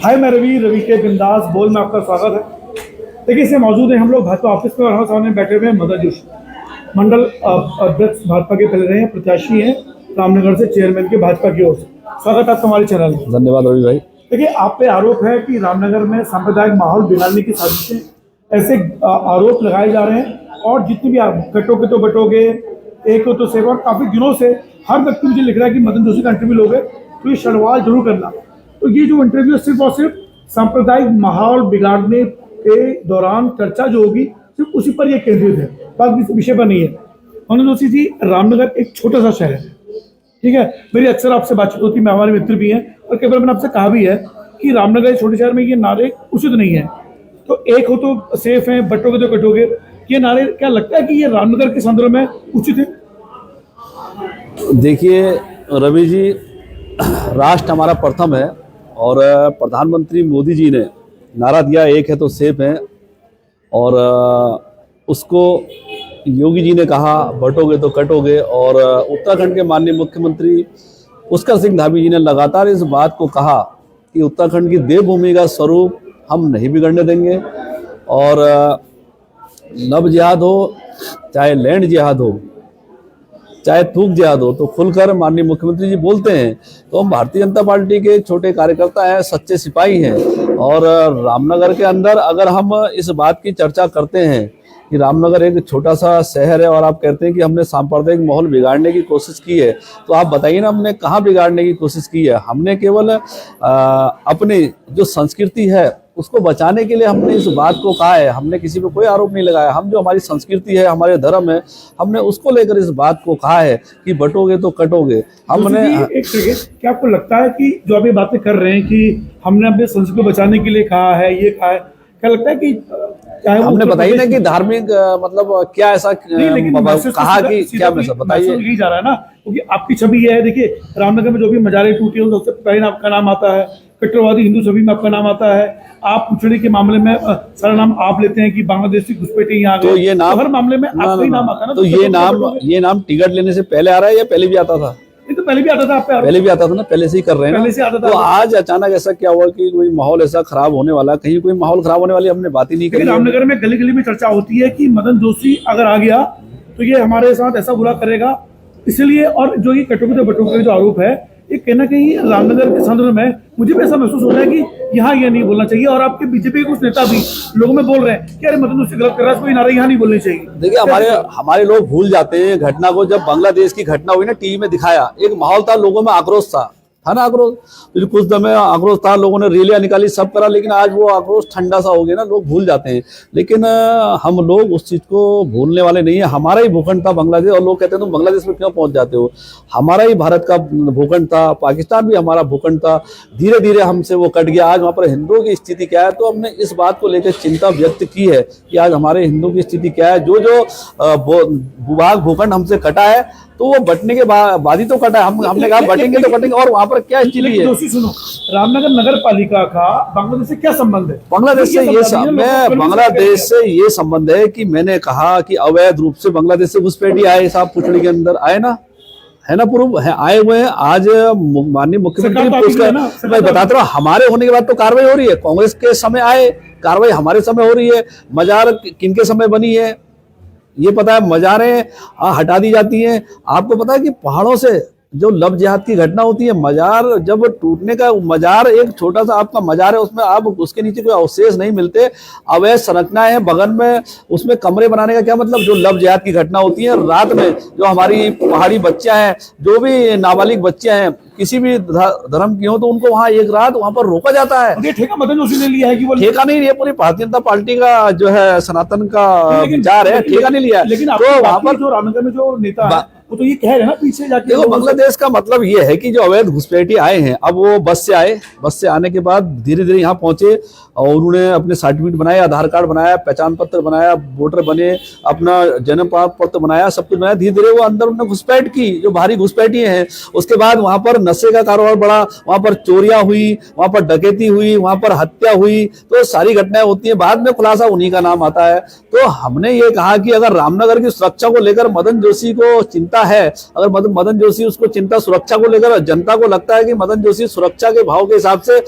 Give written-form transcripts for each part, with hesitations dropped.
हाय, मैं रवि के बिंदास बोल में आपका स्वागत है। देखिए, इससे मौजूद है हम लोग भाजपा ऑफिस में और हमारे सामने बैठे हुए हैं मदन जोशी, मंडल अध्यक्ष भाजपा के पहले रहे हैं, प्रत्याशी हैं रामनगर से चेयरमैन के भाजपा की ओर से। स्वागत है आपका हमारे चैनल में। धन्यवाद रवि भाई। देखिए, आप पे आरोप है कि रामनगर में सांप्रदायिक माहौल बिगाड़ने की साजिशें, ऐसे आरोप लगाए जा रहे हैं। और जितनी भी आप कटोगे तो बटोगे, एक हो तो सेवा, और काफी दिनों से हर व्यक्ति मुझे लिख रहा है कि मदन जोशी का इंटरव्यू लोगे तो ये सवाल जरूर करना। तो ये जो इंटरव्यू सिर्फ और सिर्फ सांप्रदायिक माहौल बिगाड़ने के दौरान चर्चा जो होगी सिर्फ उसी पर यह केंद्रित है, बाकी किसी विषय पर नहीं है। मदन जोशी जी, रामनगर एक छोटा सा शहर है, ठीक है। मेरी अक्सर आपसे बातचीत होती है, मैं हमारे मित्र भी हैं, और कई बार मैंने आपसे कहा भी है कि रामनगर छोटे शहर में ये नारे उचित नहीं है। तो एक हो तो सेफ है, बटोगे तो कटोगे, ये नारे क्या लगता है कि ये रामनगर के संदर्भ में उचित है? देखिए रवि जी, राष्ट्र हमारा प्रथम है और प्रधानमंत्री मोदी जी ने नारा दिया एक है तो सेफ है, और उसको योगी जी ने कहा बटोगे तो कटोगे। और उत्तराखंड के माननीय मुख्यमंत्री पुष्कर सिंह धामी जी ने लगातार इस बात को कहा कि उत्तराखंड की देवभूमि का स्वरूप हम नहीं बिगड़ने देंगे। और लव जिहाद हो, चाहे लैंड जिहाद हो, चाहे थूक जिहाद हो, तो खुलकर माननीय मुख्यमंत्री जी बोलते हैं। तो हम भारतीय जनता पार्टी के छोटे कार्यकर्ता हैं, सच्चे सिपाही हैं, और रामनगर के अंदर अगर हम इस बात की चर्चा करते हैं कि रामनगर एक छोटा सा शहर है और आप कहते हैं कि हमने सांप्रदायिक माहौल बिगाड़ने की कोशिश की है, तो आप बताइए ना, हमने कहाँ बिगाड़ने की कोशिश की है? हमने केवल अपनी जो संस्कृति है उसको बचाने के लिए हमने इस बात को कहा है। हमने किसी पे कोई आरोप नहीं लगाया। हम जो हमारी संस्कृति है, हमारे धर्म है, हमने उसको लेकर इस बात को कहा है कि बटोगे तो कटोगे। हमने एक सेकंड, क्या आपको लगता है कि जो आप ये बातें कर रहे हैं कि हमने अपने संस्कृति को बचाने के लिए कहा है, ये कहा है, क्या लगता है कि हमने बताइए ना कि धार्मिक मतलब क्या ऐसा कहा कि क्या मैसेज बताइए? यही जा रहा है ना, क्योंकि आपकी छवि ये है। देखिए, रामनगर में जो भी मजारे टूटी हो, सबसे पहले आपका नाम आता है, कट्टरवादी हिंदू छवि में आपका नाम आता है। आप पिछड़ी के मामले में सारा नाम आप लेते हैं कि बांग्लादेश की घुसपैठी यहाँ आ गए, तो ये नाम हर मामले में आपका ही नाम आता है ना। तो ये नाम टिकट लेने से पहले आ रहा है या पहले भी आता था? तो पहले भी आता था, आप पहले भी आता था ना, पहले से ही कर रहे हैं, पहले से आता था। तो आज अचानक ऐसा क्या हुआ कि कोई माहौल ऐसा खराब होने वाला? कहीं कोई माहौल खराब होने वाली हमने बात ही नहीं करी। रामनगर में गली गली में चर्चा होती है कि मदन जोशी अगर आ गया तो ये हमारे साथ ऐसा बुरा करेगा, इसलिए। और जो ये कटोगे तो बटोगे जो आरोप है, ये कहीं ना कहीं रामनगर के संदर्भ में मुझे भी ऐसा महसूस हो रहा है कि यहाँ ये नहीं बोलना चाहिए। और आपके बीजेपी के कुछ नेता भी लोगों में बोल रहे हैं कि अरे मदन जोशी गलत कर रहा है, कोई नारे यहाँ नहीं बोलनी चाहिए। देखिए, हमारे लोग भूल जाते हैं घटना को। जब बांग्लादेश की घटना हुई ना, टीवी में दिखाया, एक माहौल था, लोगों में आक्रोश था ना, आक्रोश। तो कुछ समय आक्रोश था, लोगों ने रैलियां निकाली, सब करा, लेकिन आज वो आक्रोश ठंडा सा हो गया ना, लोग भूल जाते हैं। लेकिन हम लोग उस चीज को भूलने वाले नहीं है। हमारा ही भूखंड था बांग्लादेश, और लोग कहते हैं तुम बांग्लादेश में क्यों पहुंच जाते हो? हमारा ही भारत का भूखंड था, पाकिस्तान भी हमारा भूखंड था। धीरे धीरे हमसे वो कट गया। आज वहाँ पर हिंदुओं की स्थिति क्या है, तो हमने इस बात को लेकर चिंता व्यक्त की है कि आज हमारे हिंदुओं की स्थिति क्या है। जो भूभाग भूखंड हमसे कटा है, तो वो बटने के बाद ही तो कटा है। हमने कहा बटेंगे तो कटेंगे। और वहाँ पर क्या स्थिति है? सुनो, रामनगर नगर पालिका का बांग्लादेश से क्या संबंध है? बांग्लादेश से ये संबंध है कि मैंने कहा कि अवैध रूप से बांग्लादेश से घुसपैठी आए, साहब पुतड़ी के अंदर आए ना, है ना, प्रूफ है, आए हुए हैं। आज माननीय मुख्यमंत्री मैं बताता हूँ, हमारे होने के बाद तो कार्रवाई हो रही है। कांग्रेस के समय आए, कार्रवाई हमारे समय हो रही है। मजार किनके समय बनी है ये पता है, मजारें हटा दी जाती हैं। आपको पता है कि पहाड़ों से जो लव जिहाद की घटना होती है, मजार जब टूटने का, मजार एक छोटा सा आपका मजार है, उसमें आप उसके नीचे कोई अवशेष नहीं मिलते, अवैध संरचनाएं हैं बगल में, उसमें कमरे बनाने का क्या मतलब? जो लव जिहाद की घटना होती है रात में, जो हमारी पहाड़ी बच्चियां हैं, जो भी नाबालिग बच्चियां हैं, किसी भी धर्म की हो, तो उनको वहाँ एक रात वहाँ पर रोका जाता है। ये ठेका मदन जोशी ने लिया है कि वो ठेका नहीं लिया, पूरी भारतीय जनता पार्टी का जो है सनातन का विचार है, ठेका नहीं लिया। लेकिन तो वहाँ पर जो रामनगर में जो नेता है, वो तो ये कह रहे हैं ना पीछे जाके। देखो, बांग्लादेश का मतलब ये है कि जो अवैध घुसपैठी आए हैं, अब वो बस से आए, बस से आने के बाद धीरे धीरे यहाँ पहुंचे और उन्होंने अपने सर्टिफिकेट बनाए, आधार कार्ड बनाया, पहचान पत्र बनाया, वोटर बने, अपना जन्म पत्र बनाया, सब कुछ बनाया। धीरे धीरे वो अंदर उन्होंने घुसपैठ की, जो भारी घुसपैठी हैं। उसके बाद वहां पर नशे का कारोबार बढ़ा, वहां पर चोरियां हुई, वहां पर डकैती हुई, वहां पर हत्या हुई, तो सारी घटनाएं होती है। बाद में खुलासा उन्हीं का नाम आता है। तो हमने ये कहा कि अगर रामनगर की सुरक्षा को लेकर मदन जोशी को चिंता चिंता है, अगर मदन जोशी उसको चिंता सुरक्षा को लेकर, जनता को लगता है कि मदन जोशी सुरक्षा के भाव के हिसाब से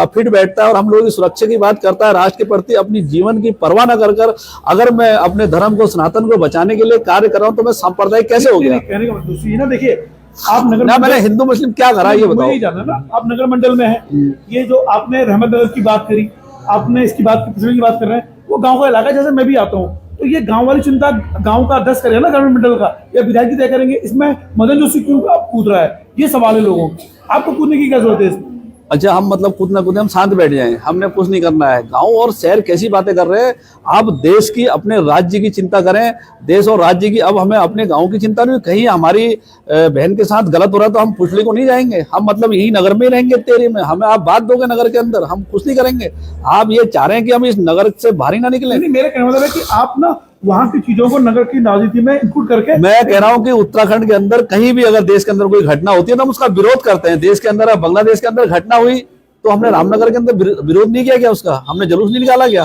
फिट बैठता है और हम लोगों की सुरक्षा की बात करता है, राष्ट्र के प्रति अपनी जीवन की परवाह न कर अगर मैं अपने धर्म को, सनातन को बचाने के लिए कार्य कर रहा हूं तो मैं सांप्रदायिक कैसे हो गया? कहने का मतलब ना, देखिए आप नगर ना मैंने हिंदू मुस्लिम क्या करा ये बताओ। जाना ना, आप नगर मंडल में है, ये जो आपने रहमतनगर की बात करी, आपने इसकी बात की बात कर रहे हैं, वो गांव का इलाका है, जैसे मैं भी आता हूँ, तो ये गांव वाली चिंता गांव का अध्यक्ष करेगा ना गवर्नमेंट मंडल का, या विधायक तय करेंगे, इसमें मदन जोशी क्यों कूद रहा है? ये सवाल है लोगों को, आपको कूदने की क्या जरूरत है इसमें? अच्छा, हम मतलब खुद ना खुद हम शांत बैठ जाएं, हमने कुछ नहीं करना है। गांव और शहर कैसी बातें कर रहे हैं आप? देश की, अपने राज्य की चिंता करें, देश और राज्य की। अब हमें अपने गांव की चिंता नहीं, कहीं हमारी बहन के साथ गलत हो रहा है तो हम पुछली को नहीं जाएंगे, हम मतलब यही नगर में ही रहेंगे तेरे में, हमें आप बात दोगे नगर के अंदर, हम कुछ नहीं करेंगे। आप ये चाह रहे हैं कि हम इस नगर से बाहर ही ना निकले? नहीं, मेरा कहना मतलब है कि आप ना वहां की चीजों को नगर की राजनीति में इंक्लूड करके, मैं कह रहा हूं कि उत्तराखंड के अंदर कहीं भी अगर देश के अंदर कोई घटना होती है तो हम उसका विरोध करते हैं। देश के अंदर, बांग्लादेश के अंदर घटना हुई तो हमने रामनगर के अंदर विरोध नहीं किया क्या? उसका हमने जुलूस नहीं निकाला क्या?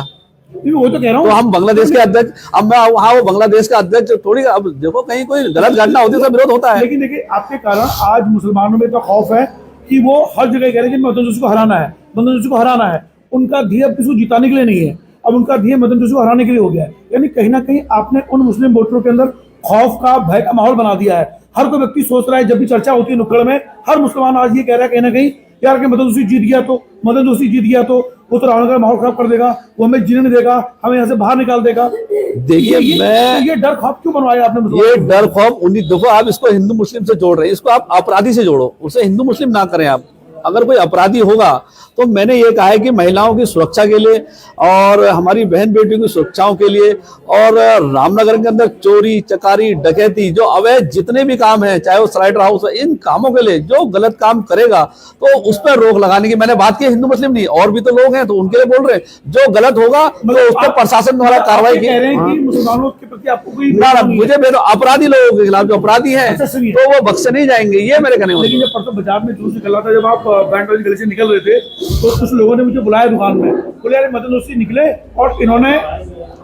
वो तो कह रहा हूँ। तो हम बांग्लादेश के अध्यक्ष, अब मैं वहाँ वो बांग्लादेश का अध्यक्ष थोड़ी, अब देखो कहीं कोई गलत घटना होती है तो विरोध होता है। लेकिन देखिए, आपके कारण आज मुसलमानों में तो खौफ है कि वो हर जगह कह रहे हैं कि मदन जोशी को हराना है, मदन जोशी को हराना है। उनका ध्येय अब किसी को जिताने के लिए नहीं है, अब उनका ध्येय मदन जोशी को हराने के लिए हो गया है। यानी कहीं ना कहीं आपने उन मुस्लिम वोटरों के अंदर खौफ का, भय का माहौल बना दिया है। हर कोई व्यक्ति सोच रहा है, जब भी चर्चा होती है नुक्कड़ में, हर मुसलमान आज ये कह रहा है कहीं ना कहीं, यार कि मदन जोशी जीत गया तो, मदन जोशी जीत गया तो वो तो रावण का माहौल खराब कर देगा, वो हमें जीने नहीं देगा, हमें यहाँ से बाहर निकाल देगा। देखिए, ये डर खौफ क्यों बनवाया आपने? ये डर खौफ देखो, आप इसको हिंदू मुस्लिम से जोड़ रहे हैं, इसको आप अपराधी से जोड़ो, उसे हिंदू मुस्लिम ना करें आप। अगर कोई अपराधी होगा तो मैंने ये कहा है कि महिलाओं की सुरक्षा के लिए और हमारी बहन बेटियों की सुरक्षाओं के लिए, और रामनगर के अंदर चोरी चकारी डकैती जो अवैध जितने भी काम हैं, चाहे वो स्लाइडर हाउस है, इन कामों के लिए जो गलत काम करेगा तो उस पर रोक लगाने की मैंने बात की। हिंदू मुस्लिम नहीं, और भी तो लोग हैं, तो उनके लिए बोल रहे हैं, जो गलत होगा तो उस पर प्रशासन द्वारा कार्रवाई की। मुसलमानों के प्रति आपको कोई मुझे अपराधी लोगों के खिलाफ जो अपराधी हैं तो वो बख्शे नहीं जाएंगे, ये मेरे कहने। लेकिन जब परसों बाजार में जुलूस निकल रहा था, जब आप बैंड वाली गली से निकल रहे थे, तो कुछ लोगों ने मुझे बुलाया दुकान में, बोले यार मदन जोशी निकले और इन्होंने,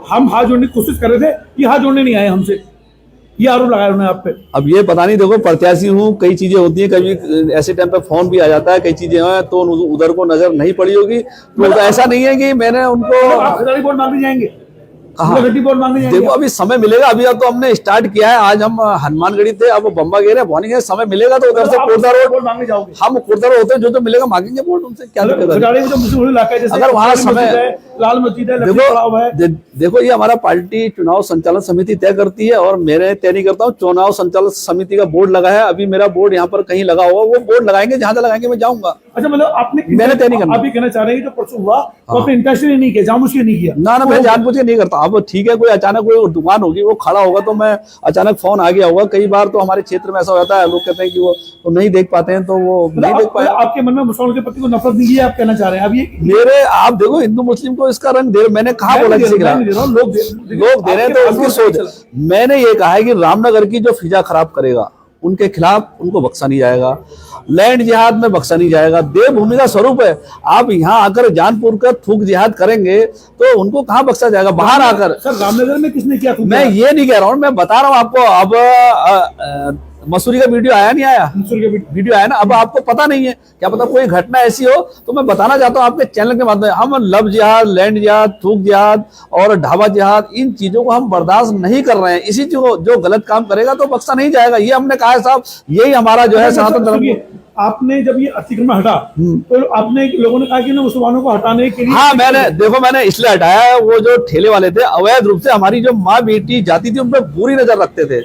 हम हाथ जोड़ने की कोशिश कर रहे थे, ये हाथ जोड़ने नहीं आए हमसे, ये आरोप लगाया उन्होंने आप पे। अब ये पता नहीं, देखो प्रत्याशी हूँ, कई चीजें होती हैं, कभी ऐसे टाइम पे फोन भी आ जाता है, कई चीजें हैं तो उधर को नजर नहीं पड़ी होगी, तो ऐसा नहीं है कि मैंने उनको। आप खिलाड़ी वोट मांगने जाएंगे? देखो अभी समय मिलेगा, अभी तो हमने स्टार्ट किया है। आज हम हनुमानगढ़ी थे, अब बम्बा गए रहे, भवानी गए, समय मिलेगा तो उधर से कोटदा रोड मांगने जाओगे। हम कोटदा रोड होते हैं, जो मिलेगा मांगेंगे वोट, उनसे क्या दिक्कत है? अगर वहाँ समय, लाल मस्जिद है, देखो ये हमारा पार्टी चुनाव संचालन समिति तय करती है और मैं तय नहीं करता हूँ। चुनाव संचालन समिति का बोर्ड लगा है, अभी मेरा बोर्ड यहाँ पर कहीं लगा होगा, वो बोर्ड लगाएंगे, जहाँ से लगाएंगे मैं जाऊंगा। अच्छा, मतलब आपने, मैंने तय नहीं करना। आप ये कहना चाह रहे हैं जो परसों हुआ तो आपने इंटेंशनली नहीं किया, जानबूझ के नहीं किया? ना मैं जानबूझ के नहीं करता। अब ठीक है, कोई अचानक कोई दुकान होगी, वो खड़ा होगा तो मैं अचानक फोन आ गया होगा। कई बार तो हमारे क्षेत्र में ऐसा होता है, लोग कहते हैं कि वो तो नहीं देख पाते हैं, तो वो नहीं देख पाए। आपके मन में मुसलमानों के प्रति को नफरत नहीं है, आप कहना चाह रहे हैं? अब ये मेरे, आप देखो हिंदू मुस्लिम को इसका रंग दे, मैंने कहा बोला किसी के लोग दे रहे हैं तो उनकी सोच। मैंने ये कहा है कि रामनगर की जो फिजा खराब करेगा उनके खिलाफ उनको बख्शा नहीं जाएगा, लैंड जिहाद में बख्शा नहीं जाएगा। देवभूमि का स्वरूप है, आप यहाँ आकर जानपुर का थूक जिहाद करेंगे तो उनको कहाँ बख्शा जाएगा? बाहर आकर। सर, रामनगर में किसने किया? मैं ये नहीं कह रहा हूँ, मैं बता रहा हूँ आपको। अब मसूरी का वीडियो आया नहीं आया? मसूरी का वीडियो आया ना। अब आपको पता नहीं है, क्या पता कोई घटना ऐसी हो, तो मैं बताना चाहता हूँ आपके चैनल के माध्यम से। हम लव जिहाद, लैंड जिहाद, थूक जिहाद और ढाबा जिहाद, इन चीजों को हम बर्दाश्त नहीं कर रहे हैं। इसी जो गलत काम करेगा तो बख्शा नहीं जाएगा, ये हमने कहा है साहब। यही हमारा जो है सनातन धर्म। आपने जब ये अतिक्रमण हटा तो आपने, लोगों ने कहा कि ना मुसलमानों को हटाने के लिए, हाँ मैंने इसलिए हटाया, वो जो ठेले वाले थे अवैध रूप से हमारी जो माँ बेटी जाती थी उन पर बुरी नजर रखते थे,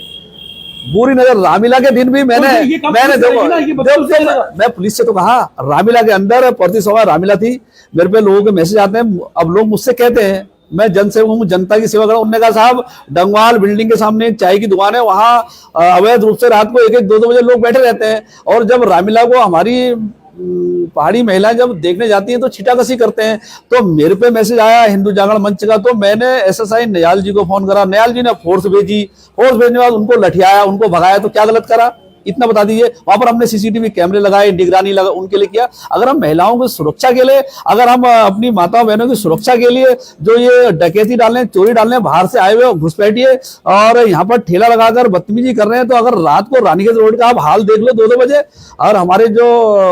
बुरी नजर। रामलीला के दिन भी मैंने मैं पुलिस से तो कहा, रामलीला के अंदर प्रति सभा रामलीला थी, मेरे पे लोगों के मैसेज आते हैं। अब लोग मुझसे कहते हैं, मैं जनसेवक हूँ, जनता की सेवा कर रहा हूँ। उन्होंने कहा साहब, डंगवाल बिल्डिंग के सामने एक चाय की दुकान है, वहाँ अवैध रूप से रात को 1-1, 2-2 बजे लोग बैठे रहते हैं। और जब रामलीला को हमारी पहाड़ी महिलाएं जब देखने जाती हैं तो छिटाकसी करते हैं। तो मेरे पे मैसेज आया हिंदू जागरण मंच का, तो मैंने एसएसआई नयाल जी को फोन करा, नयाल जी ने फोर्स भेजी, फोर्स भेजने के बाद उनको लठियाया, उनको भगाया। तो क्या गलत करा? इतना बता दीजिए। वहां पर हमने सीसीटीवी कैमरे लगाए, निगरानी लगा, उनके लिए किया। अगर हम महिलाओं की सुरक्षा के लिए, अगर हम अपनी माताओं बहनों की सुरक्षा के लिए जो ये डकैती डालने, चोरी डालने बाहर से आए हुए घुसपैठिए और यहाँ पर ठेला लगाकर बदतमीजी कर रहे हैं, तो अगर रात को रानीखेत रोड का आप हाल देख लो 2-2 बजे, और हमारे जो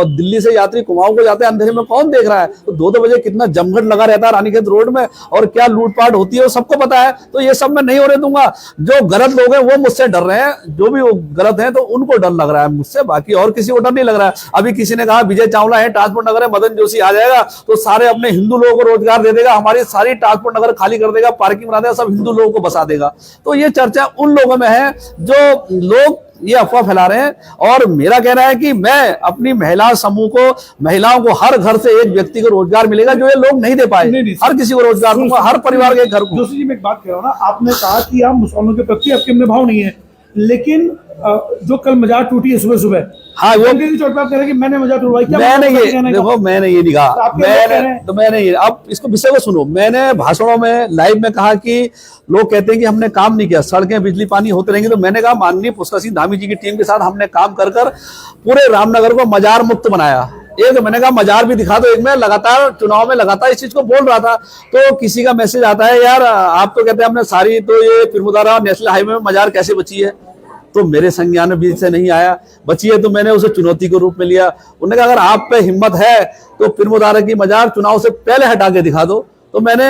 दिल्ली से यात्री कुमाऊं को जाते हैं अंधेरे में कौन देख रहा है, तो 2-2 बजे कितना जमघट लगा रहता है रानीखेत रोड में और क्या लूटपाट होती है वो सबको पता है। तो ये सब मैं नहीं होने दूंगा। जो गलत लोग हैं वो मुझसे डर रहे हैं, जो भी वो गलत हैं तो उनको डर लग रहा है मुझसे, बाकी और किसी को डर नहीं लग रहा है। अभी किसी ने कहा विजय चावला है ट्रांसपोर्ट नगर है, मदन जोशी आ जाएगा तो सारे अपने हिंदू लोगों को रोजगार दे देगा, हमारी सारी ट्रांसपोर्ट नगर खाली कर देगा, पार्किंग बना देगा, सब हिंदू लोगों को बसा देगा। तो ये चर्चा उन लोगों में है जो लोग ये अफवाह फैला रहे हैं। और मेरा कहना है कि मैं अपनी महिला समूह को, महिलाओं को हर घर से एक व्यक्ति को रोजगार मिलेगा जो ये लोग नहीं दे पाए, हर किसी को रोजगार दूंगा, हर परिवार के घर को। जोशी जी मैं एक बात कह रहा हूँ ना, आपने कहा कि आप मुसलमानों के प्रति आपके में भाव नहीं है, लेकिन जो कल मजार टूटी है सुबह सुबह, हाँ वो चोट पे आप कह रहे हैं कि मैंने मजार टूटवाई, क्या मैंने ये देखो, मैंने ये नहीं कहा, मैंने ये, अब इसको विषय को सुनो। मैंने भाषणों में लाइव में कहा कि लोग कहते हैं कि हमने काम नहीं किया, सड़कें बिजली पानी होते रहेंगे, तो मैंने कहा माननीय पुष्कर सिंह धामी जी की टीम के साथ हमने काम कर पूरे रामनगर को मजार मुक्त बनाया। एक मैंने कहा मजार भी दिखा दो, एक मैं लगातार चुनाव में लगातार इस चीज को बोल रहा था, तो किसी का मैसेज आता है यार आप तो कहते हैं हमने सारी, तो ये पिरमुदारा नेशनल हाईवे में मजार कैसे बची है, तो मेरे संज्ञान में बीच से नहीं आया, बची है तो मैंने उसे चुनौती के रूप में लिया। उन्होंने कहा अगर आप पे हिम्मत है तो पिरमुदारा की मजार चुनाव से पहले हटा के दिखा दो। तो मैंने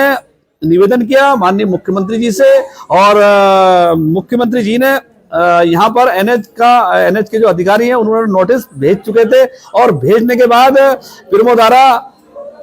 निवेदन किया माननीय मुख्यमंत्री जी से, और मुख्यमंत्री जी ने यहाँ पर एनएच के जो अधिकारी हैं उन्होंने नोटिस भेज चुके थे, और भेजने के बाद पिरमुदारा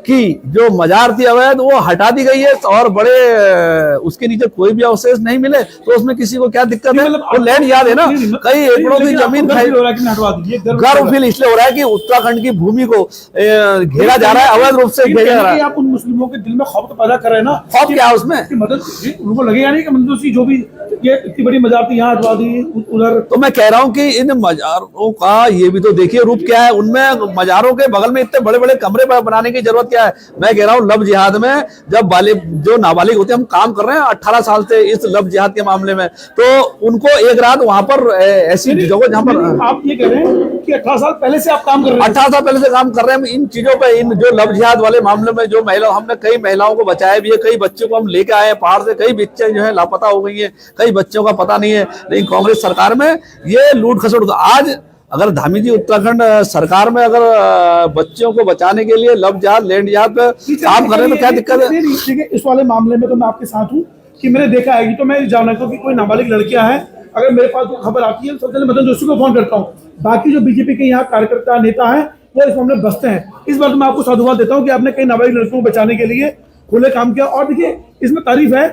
की जो मजार थी अवैध वो हटा दी गई है, और बड़े उसके नीचे कोई भी अवशेष नहीं मिले, तो उसमें किसी को क्या दिक्कत है। वो लैंड याद है ना, कई एकड़ों की जमीन गर्व फील इसलिए हो रहा है कि उत्तराखंड की भूमि को घेरा जा रहा है, अवैध रूप से घेरा जा रहा है। आप उन मुस्लिमों के दिल में खौफ तो पैदा कर रहे हैं ना, खौफ क्या है उसमें, उनको लगेगा नहीं कि मंजूसी जो भी ये इतनी बड़ी मजार थी यहाँ हटवा दी उधर। तो मैं कह रहा हूँ कि इन मजारों का ये भी तो देखिए रूप क्या है, उनमें मजारों के बगल में इतने बड़े बड़े कमरे बनाने की जरूरत क्या है। मैं कह रहा हूँ लव जिहाद में जब जो नाबालिग होते हैं, हम काम कर रहे हैं 18 साल से इस लव जिहाद के मामले में, तो उनको एक रात वहां पर ऐसी जगह जहां पर आप ये कह रहे हैं कि 18 साल पहले से आप काम कर रहे हैं, 18 साल पहले से काम कर रहे हैं इन चीजों पे, इन जो लव जिहाद वाले मामले में, जो महिला, हमने कई महिलाओं को बचाया भी है, कई बच्चों को हम लेके आए हैं पहाड़ से, कई बच्चे जो है लापता हो गई है, कई बच्चों का पता नहीं है। लेकिन कांग्रेस सरकार में ये लूट खसोट, आज अगर धामी जी उत्तराखंड सरकार में अगर बच्चों को बचाने के लिए लव जिहाद लैंड जिहाद पे काम कर रहे हैं तो क्या दिक्कत है। ठीक है, इस वाले मामले में तो मैं आपके साथ हूँ कि मैंने देखा है कि, तो मैं जानना चाहता हूँ कि कोई नाबालिग लड़कियां हैं, अगर मेरे पास कोई खबर आती है सबसे पहले मदन जोशी को फोन करता हूँ। बाकी जो बीजेपी के यहाँ कार्यकर्ता नेता हैं वो इस मामले में बसते हैं। इस बार तो मैं आपको साधुवाद देता हूँ कि आपने कई नाबालिग लड़कियों को बचाने के लिए खुले काम किया। और देखिए इसमें तारीफ है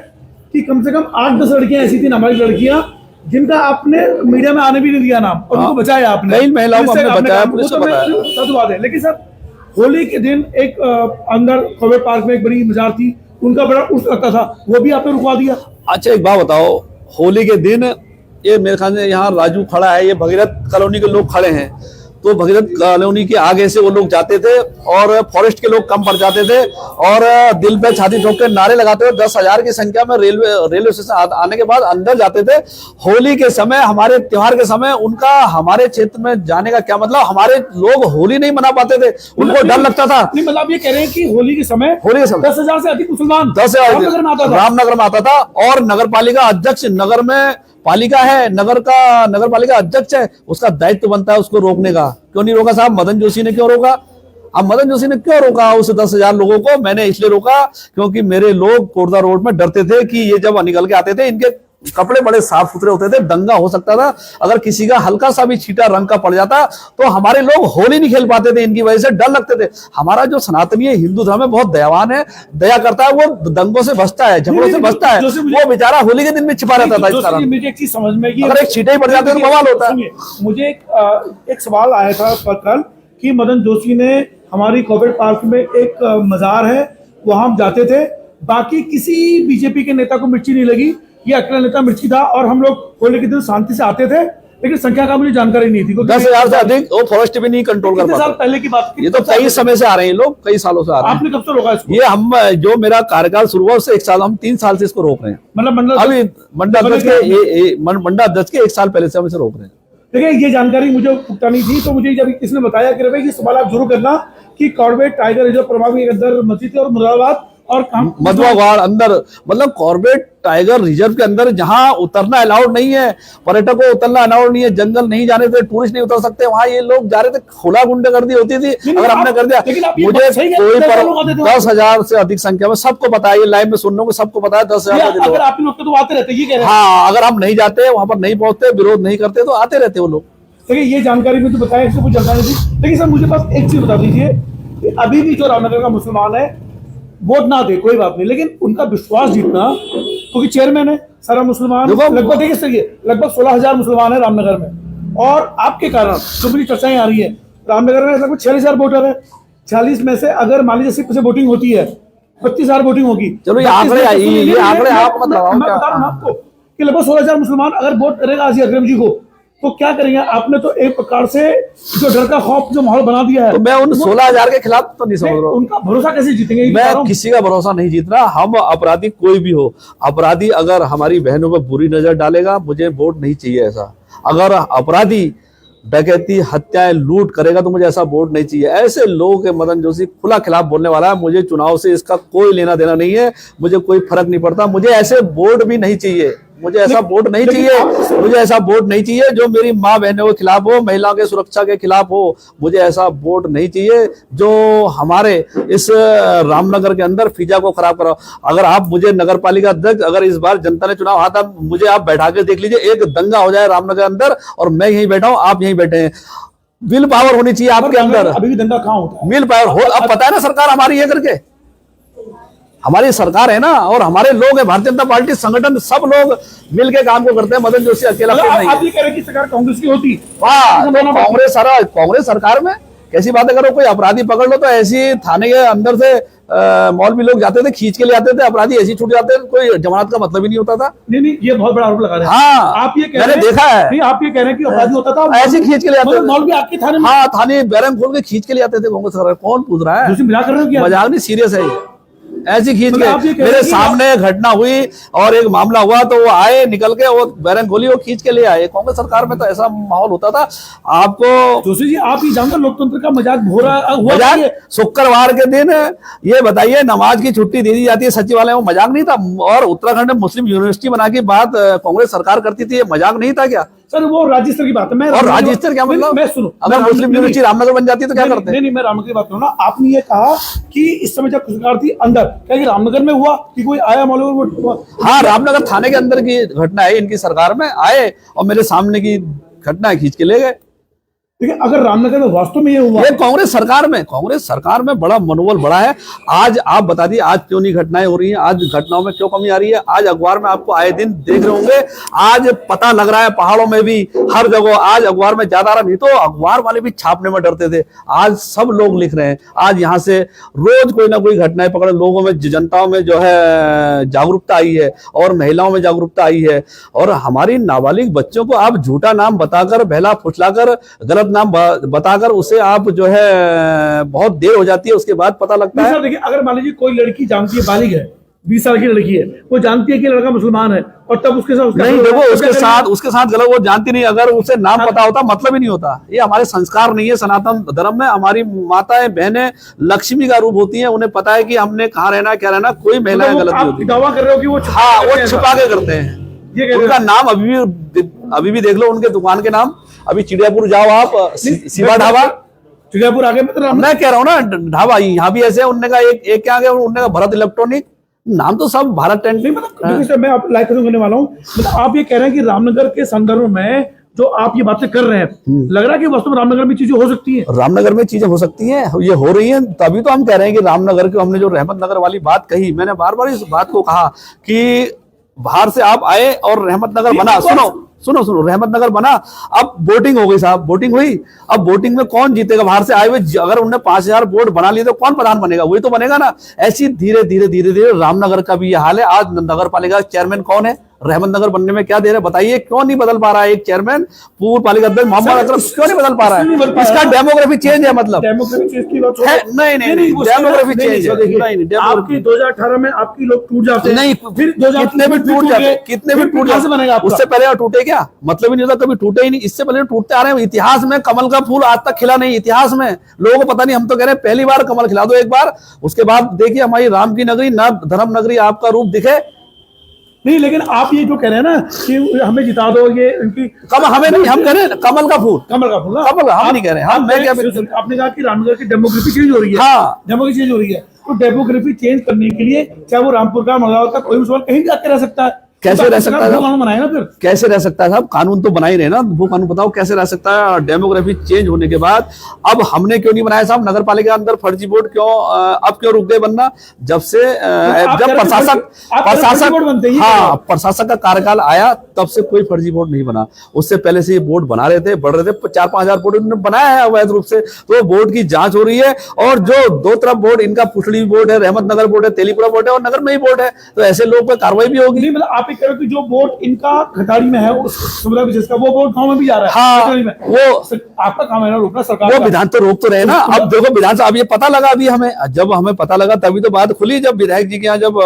कि कम से कम 8-10 लड़कियां ऐसी थी, नाबालिग लड़कियां, जिनका आपने मीडिया में आने भी नहीं दिया नाम, और उनको बचाया आपने, कई महिलाओं को हमने बचाया, पुलिस को बताया, साधुवाद है। लेकिन सर होली के दिन एक अंदर कोविड पार्क में एक बड़ी मजार थी, उनका बड़ा उर्स लगता था, वो भी आपने रुकवा दिया। अच्छा एक बात बताओ, होली के दिन ये मेरे ख्याल से यहाँ राजू खड़ा है, ये भगीरथ कॉलोनी के लोग खड़े हैं, तो भगीरथ कॉलोनी के आगे से वो लोग जाते थे और फॉरेस्ट के लोग कम पड़ जाते थे और दिल पे छाती ठोक के नारे लगाते हुए 10,000 की संख्या में रेलवे स्टेशन आने के बाद अंदर जाते थे। होली के समय, हमारे त्योहार के समय उनका हमारे क्षेत्र में जाने का क्या मतलब, हमारे लोग होली नहीं मना पाते थे, उनको डर लगता था। नहीं मतलब ये कह रहे हैं कि होली के समय 10,000 से अधिक मुसलमान 10,000 रामनगर में आता था, और नगर पालिका अध्यक्ष, नगर में पालिका है, नगर पालिका अध्यक्ष है, उसका दायित्व बनता है उसको रोकने का। क्यों नहीं रोका साहब, मदन जोशी ने क्यों रोका? अब मदन जोशी ने क्यों रोका उस 10,000 लोगों को? मैंने इसलिए रोका क्योंकि मेरे लोग कोटदा रोड में डरते थे कि ये जब निकल के आते थे, इनके कपड़े बड़े साफ सुथरे होते थे, दंगा हो सकता था, अगर किसी का हल्का सा भी छीटा रंग का पड़ जाता तो हमारे लोग होली नहीं खेल पाते थे, इनकी वजह से डर लगते थे। हमारा जो सनातनी है, हिंदू धर्म में बहुत दयावान है, दया करता है, वो दंगों से बचता है, झगड़ों से बचता है, वो बेचारा होली के दिन में छिपा रहता था। इस कारण मुझे एक चीज समझ में, अगर एक छीटे ही पड़ जाते तो बवाल होता है। मुझे एक सवाल आया था कल कि मदन जोशी ने हमारी कोविड पार्क में एक मजार है, वहां हम जाते थे, बाकी किसी बीजेपी के नेता को मिर्ची नहीं लगी, ये अकेला नेता मिर्ची था, और हम लोग होली के दिन शांति से आते थे, लेकिन संख्या का मुझे जानकारी नहीं थी। 10,000 से अधिक वो फॉरेस्ट भी नहीं कंट्रोल कर पाता। साल पहले की बात, ये तो कई समय से आ रहे हैं लोग, कई सालों से आ रहे हैं। आपने कब से रोका इसको? ये हम, जो मेरा कार्यकाल शुरू हुआ उससे 1 साल, हम 3 साल से इसको रोक रहे हैं। मतलब अभी मंडल अध्यक्ष के 1 साल पहले से हम इसे रोक रहे हैं। देखिए ये जानकारी मुझे पुख्ता नहीं थी, तो मुझे जब इसने बताया कि भाई ये सवाल आप जरूर करना कि कॉर्बेट टाइगर रिजर्व प्रभाग के अंदर मस्जिद है और मुरादाबाद और मधुआवाड़ अंदर, मतलब कॉर्बेट टाइगर रिजर्व के अंदर जहां उतरना अलाउड नहीं है, पर्यटकों को उतरना अलाउड नहीं है, जंगल नहीं जाने थे, टूरिस्ट नहीं उतर सकते, वहां ये लोग जा रहे थे, खुला गुंडागर्दी होती थी। अगर हमने कर दिया, मुझे कोई 10,000 से अधिक संख्या में, सबको पता है, ये लाइव में सुनने को सबको पता है, 10,000 अगर आप लोग तो आते रहते, ये कह रहे हैं। हाँ, अगर हम नहीं जाते वहां पर, नहीं पहुंचते, विरोध नहीं करते, तो आते रहते वो लोग। देखिए ये जानकारी में तो बताया, इससे कुछ जानकारी थी। लेकिन सर मुझे बस एक चीज बता दीजिए कि अभी भी जो रामनगर का मुसलमान है वोट ना दे कोई बात नहीं, लेकिन उनका विश्वास जीतना, क्योंकि चेयरमैन है सारा मुसलमान, लगभग देखिए सर ये लगभग 16,000 मुसलमान है रामनगर में, और आपके कारण जो मेरी चर्चाएं आ रही है, रामनगर में लगभग 46,000 वोटर है। 40 में से अगर मान लीजिए 80% वोटिंग होती है, 25,000 वोटिंग होगी। चलो ये आंकड़े आप मैं बता रहा हूँ आपको कि लगभग 16,000 मुसलमान अगर वोट करेगा आसिया अकरम जी को, तो क्या करेंगे? आपने तो एक प्रकार से जो डर का खौफ जो माहौल बना दिया है, तो मैं उन 16,000 के खिलाफ तो नहीं समझ रहा हूँ। उनका भरोसा कैसे जीतेंगे? मैं किसी का भरोसा नहीं जीत रहा। हम अपराधी कोई भी हो, अपराधी अगर हमारी बहनों पर बुरी नजर डालेगा, मुझे वोट नहीं चाहिए ऐसा। अगर अपराधी डकैती, हत्याएं, लूट करेगा तो मुझे ऐसा वोट नहीं चाहिए। ऐसे लोगों के मदन जोशी खुला खिलाफ बोलने वाला है, मुझे चुनाव से इसका कोई लेना देना नहीं है, मुझे कोई फर्क नहीं पड़ता, मुझे ऐसे वोट भी नहीं चाहिए, मुझे ऐसा वोट नहीं चाहिए, मुझे ऐसा वोट नहीं चाहिए जो मेरी माँ बहनों के खिलाफ हो, महिलाओं के सुरक्षा के खिलाफ हो। मुझे ऐसा वोट नहीं चाहिए जो हमारे इस रामनगर के अंदर फिजा को खराब करो। अगर आप मुझे नगर पालिका अध्यक्ष, अगर इस बार जनता ने चुनाव हाथा, मुझे आप बैठा के देख लीजिए, एक दंगा हो जाए रामनगर अंदर और मैं यहीं बैठा हूँ, आप यहीं बैठे हैं। विल पावर होनी चाहिए आपके अंदर। अभी भी दंगा कहाँ होता है? विल पावर हो, अब पता है ना सरकार हमारी है करके, हमारी सरकार है ना, और हमारे लोग हैं, भारतीय जनता पार्टी संगठन सब लोग मिलके काम को करते हैं। मदन जोशी अकेला नहीं। आप ये कह रहे हैं कि सरकार कांग्रेस की होती? वाह, कांग्रेस सरकार में कैसी बातें करो? कोई अपराधी पकड़ लो तो ऐसी थाने के अंदर से मौलवी लोग जाते थे, खींच के ले आते थे, अपराधी ऐसी छूट जाते थे, कोई जमानत का मतलब ही नहीं होता था। नहीं, ये बहुत बड़ा आरोप लगा रहे हैं। हाँ, आप ये कह रहे हैं, देखा है। नहीं, आप ये कह रहे हैं कि अपराधी होता था, ऐसे खींच के ले आते थे मौलवी आपके थाने में? हाँ, थाने बैरंग खोल के खींच के ले आते थे कांग्रेस सरकार। कौन पूछ रहा है? मजाक कर रहे हो? मजाक नहीं, सीरियस है ये। ऐसी खींच के मेरे कि सामने घटना हुई और एक मामला हुआ तो वो आए, निकल के वो बैरंग खोली, वो खींच के ले आए। कांग्रेस सरकार में तो ऐसा माहौल होता था। आपको जोशी जी, आप ही जानते लोकतंत्र का मजाक हो रहा मजाक शुक्रवार के दिन ये बताइए, नमाज की छुट्टी दे दी जाती है सचिवालय में, मजाक नहीं था? और उत्तराखंड में मुस्लिम यूनिवर्सिटी बना के बात कांग्रेस सरकार करती थी, ये मजाक नहीं था क्या? सर वो राज्य स्तर की बात है। मैं और राज्य स्तर क्या मतलब? मैं सुनो, अगर मुस्लिम यूनिवर्सिटी रामनगर बन जाती तो क्या करते? नहीं, मैं रामनगर की बात करूँ ना। आपने ये कहा कि इस समय जब सरकार थी अंदर, क्या ये रामनगर में हुआ कि कोई आया मालूम? हाँ, रामनगर थाने के अंदर की घटना है, इनकी सरकार में आए और मेरे सामने की घटना खींच के ले गए। देखिए, अगर रामनगर में वास्तव में ये हुआ, ये कांग्रेस सरकार में बड़ा मनोबल बड़ा है। आज आप बता दिए, आज क्यों नहीं घटनाएं हो रही हैं, आज घटनाओं में क्यों कमी आ रही है? आज अखबार में आपको आए दिन देख रहे होंगे, आज पता लग रहा है पहाड़ों में भी, हर जगह आज अखबार में ज्यादा रहा, नहीं तो अखबार वाले भी छापने में डरते थे। आज सब लोग लिख रहे हैं, आज यहाँ से रोज कोई ना कोई घटनाएं पकड़े, लोगों में, जनताओं में जो है जागरूकता आई है और महिलाओं में जागरूकता आई है। और हमारी नाबालिग बच्चों को आप झूठा नाम बताकर, बहला फुसलाकर, गलत नाम बताकर उसे आप जो है, बहुत देर हो जाती है, उसके बाद पता लगता है। देखिए, अगर मान लीजिए कोई लड़की जानती है, बालिग है, 20 साल की लड़की है, वो जानती है कि लड़का मुसलमान है, और तब उसके साथ नहीं, देखो उसके साथ गलत, वो जानती नहीं, अगर उसे नाम पता होता मतलब ही नहीं होता। ये हमारे संस्कार नहीं है सनातन धर्म में। हमारी माताएं बहनें लक्ष्मी का रूप होती हैं, उन्हें पता है कि हमने कहाँ रहना, क्या रहना, कोई महिलाएं गलत नहीं होती। दावा कर रहे हो कि वो छुपा के करते हैं। उनका नाम अभी भी देख लो, उनके दुकान के नाम। अभी चिड़ियापुर जाओ आप, शिवा ढाबा, चिड़ियापुर आगे मैं कह रहा हूँ ना, ढाबा यहाँ भी ऐसे। उनने का एक क्या गया, उनने का भरत इलेक्ट्रॉनिक, नाम तो सब भारत टेंट नहीं। मतलब मैं आप लाइक करने वाला हूँ, मतलब आप ये कह रहे हैं कि रामनगर के संदर्भ में जो आप ये बातें कर रहे हैं, लग रहा है कि वास्तव में रामनगर में चीजें हो सकती हैं। रामनगर में चीजें हो सकती हैं, ये हो रही हैं, तभी तो हम कह रहे हैं कि रामनगर को, हमने जो रहमत नगर वाली बात कही, मैंने बार बार इस बात को कहा कि बाहर से आप आए और रहमत नगर बना। सुनो, रहमत नगर बना, अब वोटिंग हो गई साहब, वोटिंग हुई। अब वोटिंग में कौन जीतेगा? बाहर से आए हुए, अगर उन्होंने 5,000 वोट बना लिए तो कौन प्रधान बनेगा? वही तो बनेगा ना। ऐसी धीरे धीरे रामनगर का भी ये हाल है। आज नगर पालिका चेयरमैन कौन है? रहमत नगर बनने में क्या देर है? बताइए क्यों नहीं बदल पा रहा है एक चेयरमैन, पूर्व पालिका अध्यक्ष मोहम्मद अकरम क्यों नहीं बदल पा रहा है? इसका डेमोग्राफी चेंज है, मतलब डेमोग्राफी चेंज की बात नहीं डेमोग्राफी चेंज है। नहीं आपकी 2018 में आपकी लोग टूट जाते हैं, नहीं, फिर कितने भी टूट जाते, कितने भी टूट जाते बनेगा। उससे पहले और टूटे क्या? मतलब ही नहीं होता, कभी टूटे ही नहीं, इससे पहले टूटते आ रहे हैं। इतिहास में कमल का फूल आज तक खिला नहीं, इतिहास में लोगों को पता नहीं। हम तो कह रहे हैं पहली बार कमल खिला दो एक बार, उसके बाद देखिए हमारी राम की नगरी न धर्म नगरी आपका रूप दिखे। नहीं, लेकिन आप ये जो कह रहे हैं ना कि हमें जिता दो, ये इनकी हमें नहीं, हम कह रहे हैं कमल का फूल, कमल का फूल, कमल हम नहीं कह रहे हैं। हम मैं क्या, आपने कहा कि रामनगर की डेमोग्राफी चेंज हो रही है। हाँ, डेमोग्राफी चेंज हो रही है, तो डेमोग्राफी चेंज करने के लिए चाहे वो रामपुर का मगावल का कोई मुसलमान कहीं भी आके रह सकता है। कैसे रह सकता है? कानून बनाए ना, फिर कैसे रह सकता है साहब? कानून तो बना ही रहे ना, वो कानून बताओ कैसे रह सकता है? डेमोग्राफी चेंज होने के बाद अब हमने क्यों नहीं बनाया साहब? नगर पालिका के अंदर फर्जी बोर्ड क्यों अब क्यों रुक गए बनना? जब से जब प्रशासक का कार्यकाल आया तब से कोई फर्जी बोर्ड नहीं बना। उससे पहले से ये बोर्ड बना रहे थे, बढ़ रहे थे, 4-5 हजार बोर्ड इन्होंने बनाया है अवैध रूप से। तो बोर्ड की जांच हो रही है, और जो दो तरफ बोर्ड, इनका पुछड़ी बोर्ड है, रहमत नगर बोर्ड है, तेलीपुरा बोर्ड है, और नगर में ही बोर्ड है, तो ऐसे लोग पर कार्रवाई भी होगी। मतलब आप कह रहे हो कि जो बोर्ड इनका खटारी में है, उस सुविधा विशेष का, वो बोर्ड गांव में भी जा रहा है। हाँ, वो आपका काम है ना रोकना, सरकार वो विधान तो रोक तो रहे ना। अब देखो विधानसभा, अब ये पता लगा, अभी जब हमें पता लगा तभी तो बात खुली, जब विधायक जी के यहाँ जब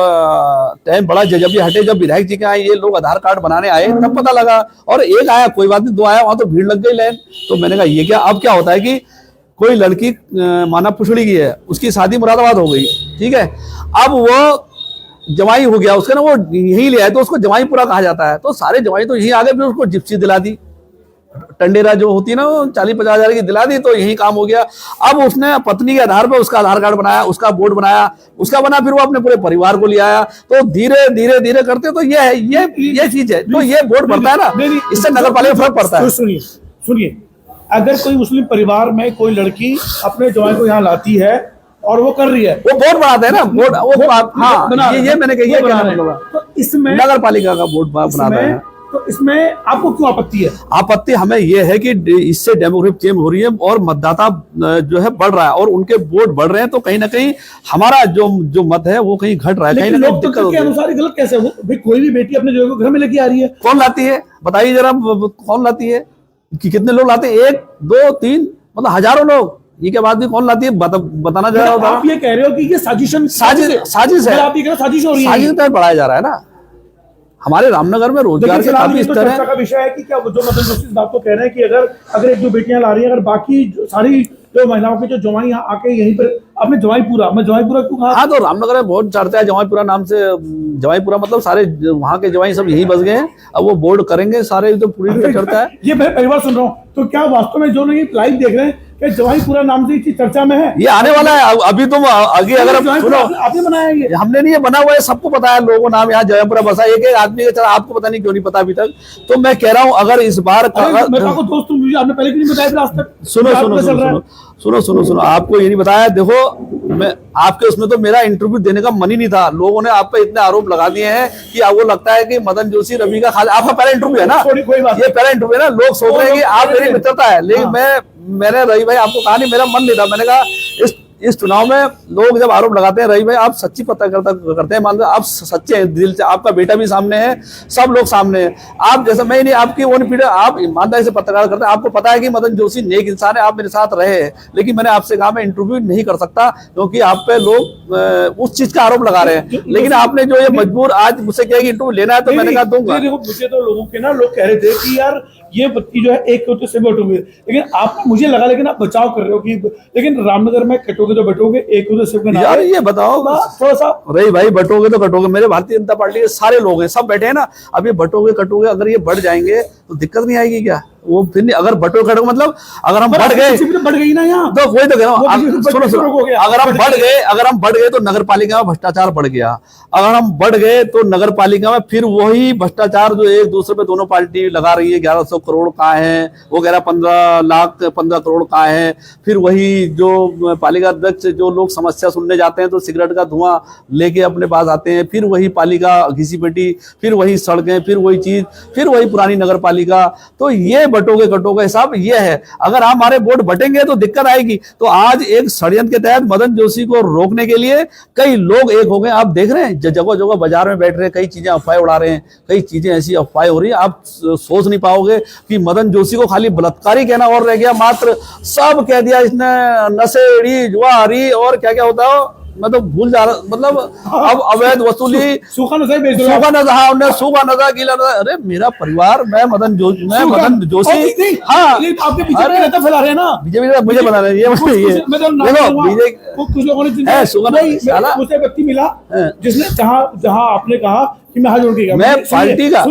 टाइम बड़ा जब ये हटे, जब विधायक जी के यहाँ ये लोग आधार कार्ड बनाने आए तब पता लगा। और एक आया, कोई बात नहीं, 2 आया, वहां तो भीड़ लग गई लाइन। तो मैंने कहा ये क्या? अब क्या होता है कि कोई लड़की माना पुछड़ी की है, उसकी शादी मुरादाबाद हो गई, ठीक है, अब वो जवाई हो गया उसका ना, वो यही ले आए तो उसको जवाई पूरा कहा जाता है। तो सारे जवाई तो यही आ गए, फिर उसको जिप्सी दिला दी, टंडेरा जो होती है ना, 40-50 हजार की दिला दी, तो यही काम हो गया। अब उसने पत्नी के आधार पर उसका आधार कार्ड बनाया, उसका बोर्ड बनाया, उसका बना, फिर वो अपने पूरे परिवार को ले आया। तो धीरे धीरे धीरे करते तो ये है, ये चीज है, तो ये बोर्ड बढ़ता है ना, इससे नगर पालिका फर्क पड़ता है। सुनिए, अगर कोई मुस्लिम परिवार में कोई लड़की अपने जवाई को यहाँ लाती है और वो कर रही है, वो बोर्ड बनाते हैं ना, बोर्ड वो हाँ, ये मैंने कही है, तो इसमें नगर पालिका का बोर्ड बनाता है। तो इसमें आपको क्यों आपत्ति है? आपत्ति हमें यह है कि इससे डेमोग्राफी चेंज हो रही है और मतदाता जो है बढ़ रहा है और उनके वोट बढ़ रहे हैं, तो कहीं ना कहीं हमारा जो मत है वो कहीं घट रहा है। कहीं ना कहीं दिक्कत होती है। अनुसार गलत कैसे हो भाई? कोई भी बेटी अपने जो घर में लेके आ रही है, कौन लाती है बताइए जरा, कौन लाती है? कि कितने लोग लाते हैं? 1, 2, 3, मतलब हजारों लोग। ये क्या बात है? कौन लाती है? बताना चाह रहा हूँ। आप ये कह रहे हो कि ये साजिश है? आप ये साजिश हो रही है, साजिश तक बढ़ाया जा रहा है ना। हमारे रामनगर में रोजगार के काफी स्तर है। का विषय है कि क्या जो मदन जोशी इस बात को कह रहे हैं कि अगर 1-2 बेटियां ला रही है, अगर बाकी सारी जो महिलाओं की जो जवाई यहाँ आके यहीं पर अपने जवाईपुरा क्यों कहा? हाँ, तो रामनगर में बहुत चर्चा है जवाईपुरा नाम से। जवाईपुरा मतलब सारे वहाँ के जवाई सब यहीं बस गए हैं। अब वो बोर्ड करेंगे सारे, तो पूरी चर्चा है। ये मैं पहली बार सुन रहा हूँ। तो क्या वास्तव में जो नहीं लाइव देख रहे हैं कि जवाईपुरा नाम से चर्चा में है? ये आने वाला है अभी। तुम आगे अगर सुनो, आपने बनाया है? ये हमने नहीं बना हुआ है, सबको पता है, लोगों नाम यहाँ जवाईपुरा बसा एक आदमी का। आपको पता नहीं क्यों नहीं पता अभी तक। तो मैं कह रहा हूँ अगर इस बार दोस्त मुझे आपने पहले क्यों नहीं बताया? आज तक सुनो, आपको ये नहीं बताया। देखो मैं आपके उसमें तो मेरा इंटरव्यू देने का मन ही नहीं था। लोगों ने आप पे इतने आरोप लगा दिए हैं कि आपको लगता है कि मदन जोशी रवि का खाली आपका पहला इंटरव्यू है ना, ये पहला इंटरव्यू है ना। लोग सोच रहे हैं कि आप मेरी मित्रता है, लेकिन मैंने रवि भाई आपको कहा नहीं, मेरा मन नहीं था। मैंने कहा इस चुनाव में लोग जब आरोप लगाते हैं, रवि भाई आप सच्ची पत्रकारिता करते हैं, मान लो आप सच्चे हैं दिल से, आपका बेटा भी सामने है, सब लोग सामने हैं। आप जैसा मैं नहीं, आपकी वो पीढ़ी, आप ईमानदारी से पत्रकार करते हैं। आपको पता है कि मदन जोशी नेक इंसान है, आप मेरे साथ रहे हैं, लेकिन मैंने आपसे कहा मैं इंटरव्यू नहीं कर सकता क्योंकि आप पे लोग उस चीज का आरोप लगा रहे हैं। लेकिन आपने जो ये मजबूर आज मुझसे किया कि इंटरव्यू लेना है, तो मैंने कहा दूंगा। मुझे तो लोगों के ना लोग कह रहे थे कि यार ये बत्ती जो है एक होते से बैठोगे, लेकिन आप मुझे लगा लेकिन आप बचाव कर रहे हो कि लेकिन रामनगर में कटोगे तो बैठोगे, एक होते से यार ये बताओ थोड़ा सा रही भाई, बटोगे तो कटोगे। मेरे भारतीय जनता पार्टी के सारे लोग हैं, सब बैठे हैं ना। अब ये बटोगे कटोगे, अगर ये बढ़ जाएंगे तो दिक्कत नहीं आएगी क्या? वो फिर नहीं, अगर बटो कटोगे मतलब अगर हम बढ़ गई ना यहाँ, तो वही तो कह रहा हूँ। सुनो, अगर हम बढ़ गए तो नगर पालिका में भ्रष्टाचार बढ़ गया। अगर हम बढ़ गए तो नगर पालिका में फिर वही भ्रष्टाचार जो एक दूसरे पे दोनों पार्टी लगा रही है। 1100 करोड़ कहाँ है, वो कह रहा 15 करोड़ कहाँ है। फिर वही जो पालिका अध्यक्ष, जो लोग समस्या सुनने जाते हैं तो सिगरेट का धुआं लेके अपने पास आते हैं। फिर वही पालिका घिसी पिटी, फिर वही सड़कें, फिर वही चीज, फिर वही पुरानी नगर पालिका। पालिका। तो ये बटोगे कटोगे हिसाब ये है। अगर हमारे वोट बटेंगे तो दिक्कत आएगी। तो आज एक षड्यंत्र के तहत मदन जोशी को रोकने के लिए कई लोग एक हो गए। आप देख रहे हैं जगह जगह बाजार में बैठ रहे हैं, कई चीजें अफवाह उड़ा रहे हैं, कई चीजें ऐसी अफवाह हो रही है आप सोच नहीं पाओगे कि मदन जोशी को खाली बलात्कारी कहना और रह गया, मात्र सब कह दिया इसने, नशेड़ी, जुआरी और क्या क्या होता है, मतलब भूल जा रहा, मतलब अब अवैध वसूली, सूखा नशा बेच दो। सूखा नशा, उन्हें सूखा नशा, गीला नशा। अरे मेरा परिवार, मैं मदन जोशी, हाँ, आपके पीछे नेता फैला रहे हैं ना, बीजेपी मुझे बना रहे हैं ये देखो कुछ लोगों ने मुझे व्यक्ति मिला जिसने जहाँ आपने कहा कि मैं हाथ जोड़ के गया, मैं पार्टी का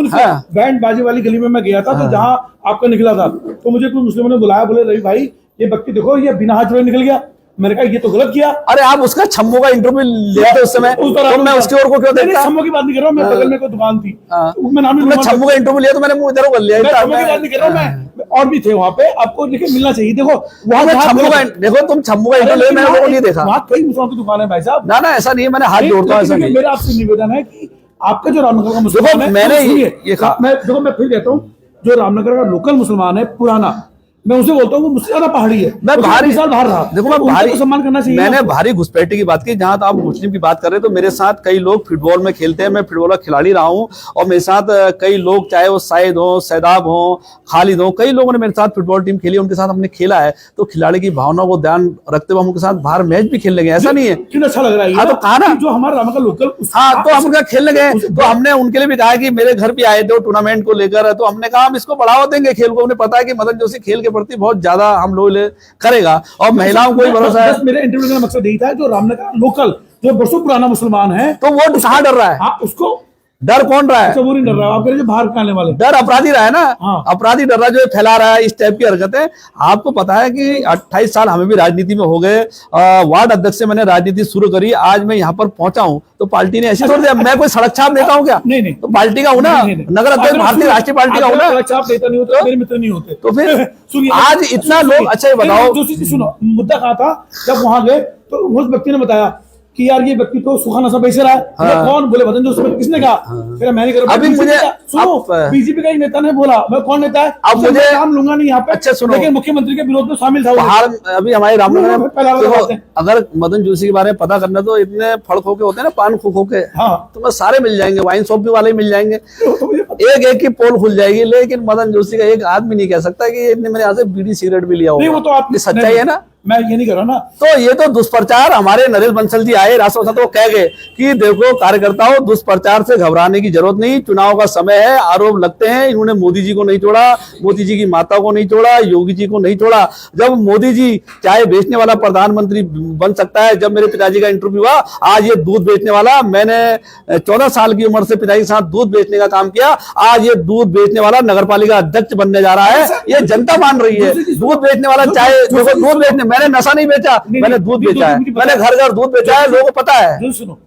बैंड बाजी वाली गली में मैं गया था, तो जहाँ आपका निकला था तो मुझे कुछ मुस्लिमों ने बुलाया, बोले रवि भाई ये व्यक्ति देखो ये बिना हाथ जोड़े निकल गया। मैंने कहा ये तो गलत किया। अरे आप उसका छम्मो का इंटरव्यू लेते उस समय, तो मैं उसकी ओर को क्यों देखता? छम्मो की बात नहीं कर रहा हूँ मैं, बगल में कोई दुकान थी, मैं नाम छम्मो का इंटरव्यू लिया तो मैंने मुंह इधर कर लिया। छम्मो की बात नहीं कर रहा हूँ मैं, और भी थे वहाँ पे, आपको लेकिन मिलना चाहिए। देखो वहाँ छम्मो का, देखो तुम छम्मो का इंटरव्यू मैंने लोगों नहीं देखा वहाँ, कई मुसलमान की दुकान है भाई साहब। ना ना ऐसा नहीं है, मैंने हाथ जोड़ता हूँ, ऐसा नहीं। मेरा आपसे निवेदन है कि आपका जो रामनगर का मुसलमान है, मैंने ये कहा, मैं देखो मैं फिर कहता हूँ, जो रामनगर का लोकल मुसलमान है पुराना, मैं उसे बोलता हूँ वो मुझसे ज्यादा पहाड़ी है। मैं भारी साल बाहर रहा, देखो मैं भारी सम्मान करना चाहिए। मैंने भारी घुसपैठी की बात की। जहां तो आप मुस्लिम की बात कर रहे हैं, तो मेरे साथ कई लोग फुटबॉल में खेलते हैं, मैं फुटबॉल का खिलाड़ी रहा हूं, और मेरे साथ कई लोग, चाहे वो शाहिद हो, सैदाब हो, खालिद हो, कई लोगों ने मेरे साथ फुटबॉल टीम खेली, उनके साथ हमने खेला है। तो खिलाड़ी की भावना को ध्यान रखते हुए हम उनके साथ बाहर मैच भी खेलने गए, ऐसा नहीं है। क्यों अच्छा लग रहा है? हाँ तो कहा ना, जो हमारा रामनगर लोकल, हाँ तो हम उनका खेलने गए, तो हमने उनके लिए भी कहा कि मेरे घर भी आए थे टूर्नामेंट को लेकर, तो हमने कहा हम इसको बढ़ावा देंगे खेल को। उन्हें पता है कि मदन जोशी खेल के प्रति बहुत ज्यादा हम लोग करेगा, और महिलाओं को ही भरोसा है। मेरे इंटरव्यू का मकसद यही था, जो रामनगर लोकल जो बरसों पुराना मुसलमान है, तो वो कहाँ डर रहा है? हाँ, उसको डर कौन रहा है? वो नहीं डर रहा है, आप कह रहे हैं बाहर आने वाले डर अपराधी रहा है ना। हाँ। अपराधी डर रहा है, जो फैला रहा है इस टाइप की हरकतें। आपको पता है कि 28 साल हमें भी राजनीति में हो गए, वार्ड अध्यक्ष से मैंने राजनीति शुरू करी, आज मैं यहाँ पर पहुंचा हूँ, तो पार्टी ने ऐसे छोड़ दिया। मैं कोई सड़क छाप नेता हूँ क्या? नहीं, तो पार्टी का हूँ ना, नगर अध्यक्ष भारतीय राष्ट्रीय पार्टी का हूँ ना। सड़क छाप नेता नहीं होते, मेरे मित्र नहीं होते। तो फिर आज इतना लोग, अच्छा ये बताओ, जोशी जी सुनो, मुद्दा कहा था जब वहां गए तो उस व्यक्ति ने बताया कि यार ये व्यक्ति तो सूखा नशा बेच रहा है। हाँ। कौन बोले? मदन जोशी। किसने कहा? फिर मैंने कहा अभी मुझे सुनो, बीजेपी का एक नेता ने बोला, मैं कौन नेता है अब मुझे नाम लूंगा नहीं यहाँ पे। अच्छा सुनो, लेकिन मुख्यमंत्री के विरोध में शामिल था बाहर। अभी हमारे रामनगर में अगर मदन जोशी के बारे में पता करना, तो इतने फड़ खोके होते हैं ना, पान खोके, हाँ, तो सारे मिल जाएंगे, वाइन शॉप वाले मिल जाएंगे, एक एक की पोल खुल जाएगी। लेकिन मदन जोशी का एक आदमी नहीं कह सकता कि मेरे यहाँ से बीड़ी सिगरेट भी लिया हो। वो तो आपकी सच्चाई है ना, मैं ये नहीं कर रहा ना। तो ये तो दुष्प्रचार, हमारे नरेश बंसल जी आए राष्ट्रपति तो कह गए कि देखो कार्यकर्ताओं, दुष्प्रचार से घबराने की जरूरत नहीं, चुनाव का समय है, आरोप लगते हैं, इन्होंने मोदी जी को नहीं छोड़ा, मोदी जी की माता को नहीं छोड़ा, योगी जी को नहीं छोड़ा। जब मोदी जी चाय बेचने वाला प्रधानमंत्री बन सकता है, जब मेरे पिताजी का इंटरव्यू हुआ, आज ये दूध बेचने वाला, मैंने 14 साल की उम्र से पिताजी के साथ दूध बेचने का काम किया, आज ये दूध बेचने वाला नगरपालिका अध्यक्ष बनने जा रहा है। ये जनता मान रही है, दूध बेचने वाला, चाहे देखो दूध बेचने, मैंने नशा नहीं बेचा, मैंने दूध बेचा है, मैंने घर घर दूध बेचा है, लोगों को पता है,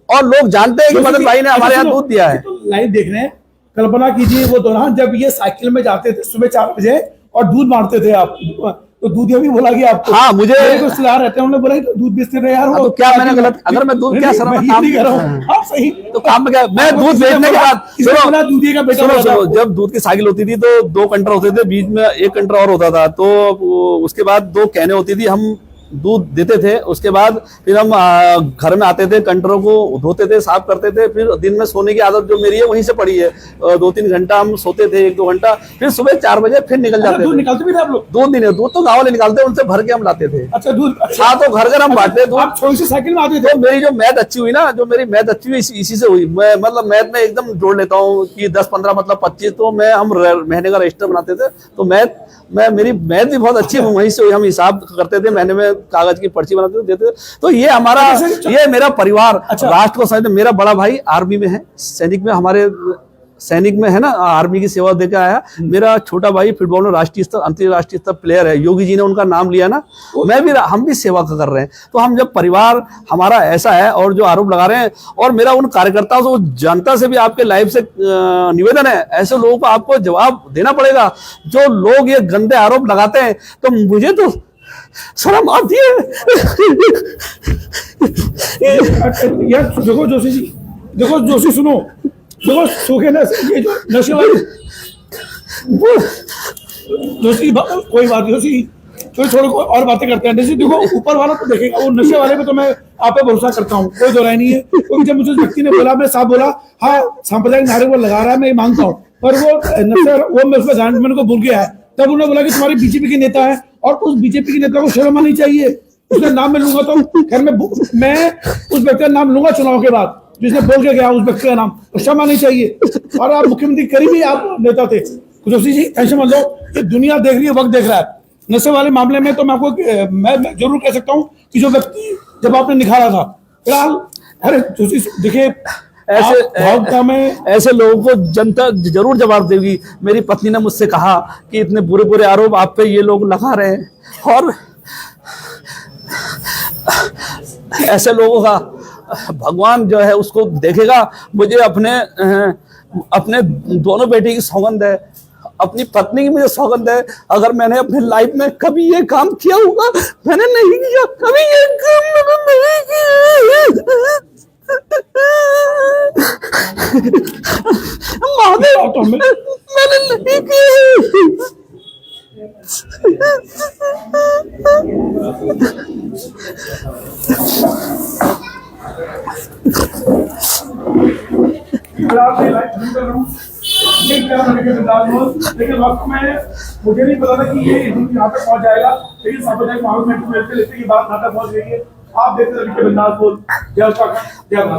और लोग जानते हैं कि मदन भाई ने हमारे यहाँ दूध दिया है। लाइव देख रहे हैं, कल्पना कीजिए वो दौरान जब ये साइकिल में जाते थे सुबह 4 बजे और दूध बांटते थे आप, तो दूधिया भी बोला कि आपको, हाँ मुझे रिश्तेदार रहते हैं, उन्होंने बोला तो दूध बेचते रहे यार। तो क्या मैंने गलत? अगर मैं दूध क्या शर्म काम कर रहा हूँ, आप सही तो काम में क्या? मैं दूध बेचने के बाद दूधिया का बेटा, सुनो, जब दूध की साइकिल होती थी तो 2 कंटर होते थे, बीच में 1 कंटर और होता था, तो उसके बाद 2 कैने होती थी, हम दूध देते थे। उसके बाद फिर हम घर में आते थे, कंटरों को धोते थे, साफ करते थे। फिर दिन में सोने की आदत जो मेरी है वहीं से पड़ी है, 2-3 घंटा हम सोते थे, 1-2 घंटा, फिर सुबह 4 बजे फिर निकल जाते थे। दूध निकालते भी थे आप लोग? दूध नहीं, दूध तो गाँव वाले निकालते, उनसे भर के हम लाते थे। अच्छा दूध, हाँ तो घर घर हम बांटते थे। आप छोटी सी साइकिल में आते थे? तो मेरी जो मैथ अच्छी हुई ना, जो मेरी मैथ अच्छी हुई इसी से हुई। मैं मतलब मैथ में एकदम जोड़ लेता हूँ कि 10-15 मतलब 25, तो मैं हम महीने का रजिस्टर बनाते थे, तो मेरी मैथ भी बहुत अच्छी, वहीं से हम हिसाब करते थे, महीने में कागज की पर्ची बनाते थे, देते थे। तो ये हमारा, ये मेरा परिवार, राष्ट्र को समझते। मेरा बड़ा भाई आर्मी में है, सैनिक में, हमारे सैनिक में है ना, आर्मी की सेवा देकर आया। मेरा छोटा भाई फुटबॉल में राष्ट्रीय स्तर, अंतर्राष्ट्रीय स्तर प्लेयर है, योगी जी ने उनका नाम लिया ना, हम भी सेवा कर रहे हैं। तो हम जब परिवार हमारा ऐसा है, और जो आरोप लगा रहे हैं, और मेरा उन कार्यकर्ताओं से, जनता से भी आपके लाइव से निवेदन है, ऐसे लोगों को आपको जवाब देना पड़ेगा। जो लोग ये गंदे आरोप लगाते हैं, तो मुझे तो शर्म आती है। यार देखो जोशी जी, देखो जोशी सुनो, देखो सूखे ये जो नशे वाली जोशी कोई बात नहीं जोशी, तो छोड़ो कोई और बातें करते हैं। जैसे देखो ऊपर वाला तो देखेगा, वो नशे वाले पे तो मैं आप पे भरोसा करता हूँ, कोई दो राय नहीं है। क्योंकि जब मुझे उस व्यक्ति ने बोला, मैं साफ बोला, हाँ सांप्रदायिक नारे वो लगा रहा है, मैं ये मानता हूँ, पर वो नशे वो मैं उसमें गांड मैंने को भूल गया है। तब उन्होंने बोला कि तुम्हारी बीजेपी के नेता है और उस बीजेपी के नेता को शर्म आनी चाहिए, उसका नाम मैं लूंगा तो खैर मैं उस व्यक्ति का नाम लूंगा चुनाव के बाद, जिसने बोल के गया उस व्यक्ति का नाम, तो शर्म आनी चाहिए। और आप मुख्यमंत्री करीबी आप नेता थे जोशी जी, टेंशन मत लो, ये दुनिया देख रही है, वक्त देख रहा है। नशे वाले मामले में तो मैं आपको मैं जरूर कह सकता हूँ कि जो व्यक्ति जब आपने निखारा था, फिलहाल अरे जोशी देखिए ऐसे लोगों को जनता जरूर जवाब देगी। मेरी पत्नी ने मुझसे कहा कि इतने बुरे बुरे आरोप आप पे ये लोग लगा रहे हैं, और ऐसे लोगों का भगवान जो है उसको देखेगा। मुझे अपने दोनों बेटी की सौगंध है, अपनी पत्नी की मुझे सौगंध है, अगर मैंने अपने लाइफ में कभी ये काम किया होगा, मैंने नहीं किया, कभी ये काम मैंने नहीं किया। महादेव मैंने नहीं किया। लेकिन वक्त में मुझे नहीं पता था कि ये यहाँ पे पहुंच जाएगा, लेकिन सांप्रदायिक माहौल में लेते लेते ये बात यहाँ तक पहुंच गई है। आप देखते रहिए बिंदास बोल। जय उत्तराखंड, जय भारत।